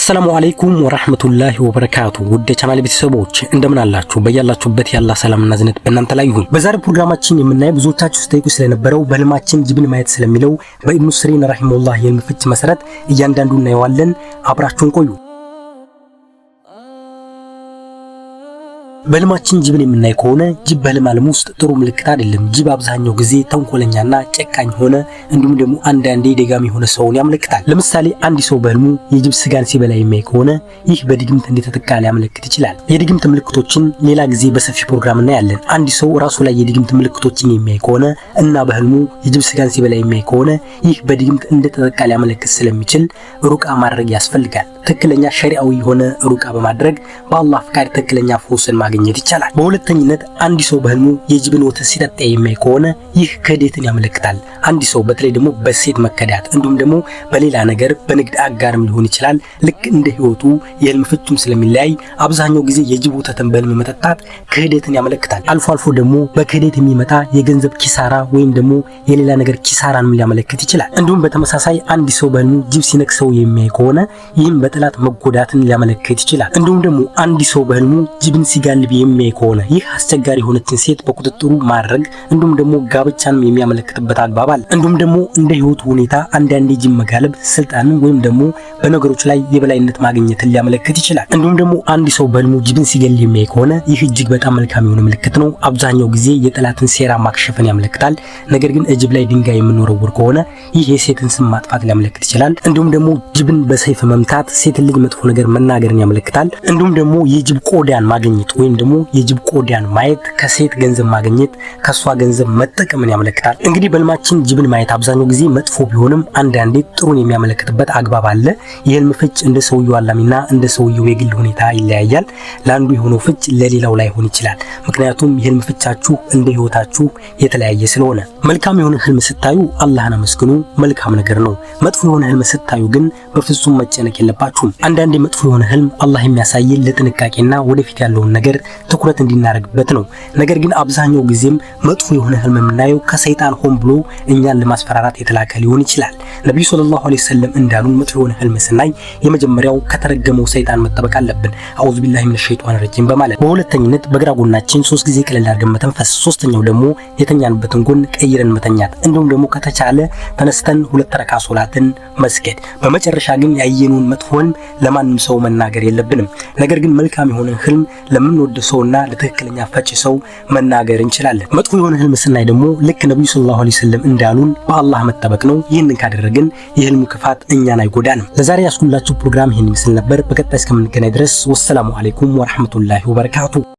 አሰላሙ አለይኩም ወራህመቱላሂ ወበረካቱ። ውድ ቻናል ቤተሰቦች እንደምን አላችሁ? በያላችሁበት ያላ ሰላምና ዝነት በእናንተ ላይ ይሁን። በዛሬው ፕሮግራማችን የምናየው ብዙዎቻችሁ ስትጠይቁ ስለነበረው በህልማችን ጅብን ማየት ስለሚለው በኢብኑ ሲሪን ረሂመሁላህ የህልም ፍች መሰረት እያንዳንዱን እናየዋለን። አብራችሁን ቆዩ። በህልማችን ጅብን የምናይ ከሆነ ጅብ በህልም ዓለም ውስጥ ጥሩ ምልክት አይደለም። ጅብ አብዛኛው ጊዜ ተንኮለኛና ጨካኝ ሆነ እንዲሁም ደግሞ አንዳንዴ ደጋሚ የሆነ ሰውን ያመለክታል። ለምሳሌ አንድ ሰው በህልሙ የጅብ ስጋን ሲበላ የሚያይ ከሆነ ይህ በድግምት እንደተጠቃ ሊያመለክት ይችላል። የድግምት ምልክቶችን ሌላ ጊዜ በሰፊ ፕሮግራም እናያለን። አንድ ሰው ራሱ ላይ የድግምት ምልክቶችን የሚያይ ከሆነ እና በህልሙ የጅብ ስጋን ሲበላ የሚያይ ከሆነ ይህ በድግምት እንደተጠቃ ሊያመለክት ስለሚችል ሩቃ ማድረግ ያስፈልጋል። ትክክለኛ ሸሪዓዊ የሆነ ሩቃ በማድረግ በአላህ ፍቃድ ትክክለኛ ፈውስን ማግኘት ይቻላል። በሁለተኝነት አንድ ሰው በህልሙ የጅብን ወተት ሲጠጣ የሚያይ ከሆነ ይህ ክህደትን ያመለክታል። አንድ ሰው በተለይ ደግሞ በሴት መከዳት እንዲሁም ደግሞ በሌላ ነገር በንግድ አጋርም ሊሆን ይችላል። ልክ እንደ ህይወቱ የህልም ፍቹም ስለሚለያይ አብዛኛው ጊዜ የጅብ ወተትን በህልም መጠጣት ክህደትን ያመለክታል። አልፎ አልፎ ደግሞ በክህደት የሚመጣ የገንዘብ ኪሳራ ወይም ደግሞ የሌላ ነገር ኪሳራን ሊያመለክት ይችላል። እንዲሁም በተመሳሳይ አንድ ሰው በህልሙ ጅብ ሲነክሰው የሚያይ ከሆነ ይህም በጠላት መጎዳትን ሊያመለክት ይችላል። እንዲሁም ደግሞ አንድ ሰው በህልሙ ጅብን ሲጋልብ የሚያይ ከሆነ ይህ አስቸጋሪ የሆነችን ሴት በቁጥጥሩ ማድረግ እንዲሁም ደግሞ ጋብቻንም የሚያመለክትበት አግባብ አለ። እንዲሁም ደግሞ እንደ ህይወቱ ሁኔታ አንዳንዴ ጅብ መጋለብ ስልጣንን ወይም ደግሞ በነገሮች ላይ የበላይነት ማግኘትን ሊያመለክት ይችላል። እንዲሁም ደግሞ አንድ ሰው በህልሙ ጅብን ሲገል የሚያይ ከሆነ ይህ እጅግ በጣም መልካም የሆነ ምልክት ነው። አብዛኛው ጊዜ የጠላትን ሴራ ማክሸፍን ያመለክታል። ነገር ግን ጅብ ላይ ድንጋይ የምንወረውር ከሆነ ይህ የሴትን ስም ማጥፋት ሊያመለክት ይችላል። እንዲሁም ደግሞ ጅብን በሰይፍ መምታት ሴትን ልጅ መጥፎ ነገር መናገርን ያመለክታል። እንዲሁም ደግሞ የጅብ ቆዳን ማግኘት ወይም ደግሞ የጅብ ቆዳን ማየት ከሴት ገንዘብ ማግኘት ከሷ ገንዘብ መጠቀምን ያመለክታል። እንግዲህ በህልማችን ጅብን ማየት አብዛኛው ጊዜ መጥፎ ቢሆንም አንዳንዴ ጥሩን የሚያመለክትበት አግባብ አለ። የህልም ፍች እንደ ሰውየው አላሚና እንደ ሰውየው የግል ሁኔታ ይለያያል። ለአንዱ የሆነው ፍች ለሌላው ላይሆን ይችላል። ምክንያቱም የህልም ፍቻችሁ እንደ ህይወታችሁ የተለያየ ስለሆነ። መልካም የሆነ ህልም ስታዩ አላህን አመስግኑ፣ መልካም ነገር ነው። መጥፎ የሆነ ህልም ስታዩ ግን በፍጹም መጨነቅ የለባችሁም። አንዳንዴ መጥፎ የሆነ ህልም አላህ የሚያሳየን ለጥንቃቄና ወደፊት ያለውን ነገር ትኩረት እንድናደርግበት ነው። ነገር ግን አብዛኛው ጊዜም መጥፎ የሆነ ህልም የምናየው ከሰይጣን ሆን ብሎ እኛን ለማስፈራራት የተላከ ሊሆን ይችላል። ነብዩ ሰለላሁ ዐለይሂ ወሰለም እንዳሉን መጥፎ የሆነ ህልም ስናይ የመጀመሪያው ከተረገመው ሰይጣን መጠበቅ አለብን፣ አዑዙ ቢላሂ ሚነሽ ሸይጧን ረጂም በማለት። በሁለተኝነት በግራ ጎናችን 3 ጊዜ ቀለል አድርገን መተንፈስ። ሶስተኛው ደግሞ የተኛንበትን ጎን ቀይረን መተኛት። እንዲሁም ደግሞ ከተቻለ ተነስተን 2 ረካ ሶላትን መስገድ። በመጨረሻ ግን ያየነውን መጥፎ ህልም ለማንም ሰው መናገር የለብንም። ነገር ግን መልካም የሆነ ህልም ለምንወደው ሰውና ለትክክለኛ ፈጭ ሰው መናገር እንችላለን። መጥፎ የሆነ ህልም ስናይ ደግሞ ልክ ነብዩ ሰለላሁ ዐለይሂ ወሰለም እንዳሉን በአላህ መጠበቅ ነው። ይህንን ካደረግን የህልሙ ክፋት እኛን አይጎዳንም። ለዛሬ ያስኩላችሁ ፕሮግራም ይህን ይመስል ነበር። በቀጣይ እስከምንገናኝ ድረስ ወሰላሙ አለይኩም ወራህመቱላሂ ወበረካቱ።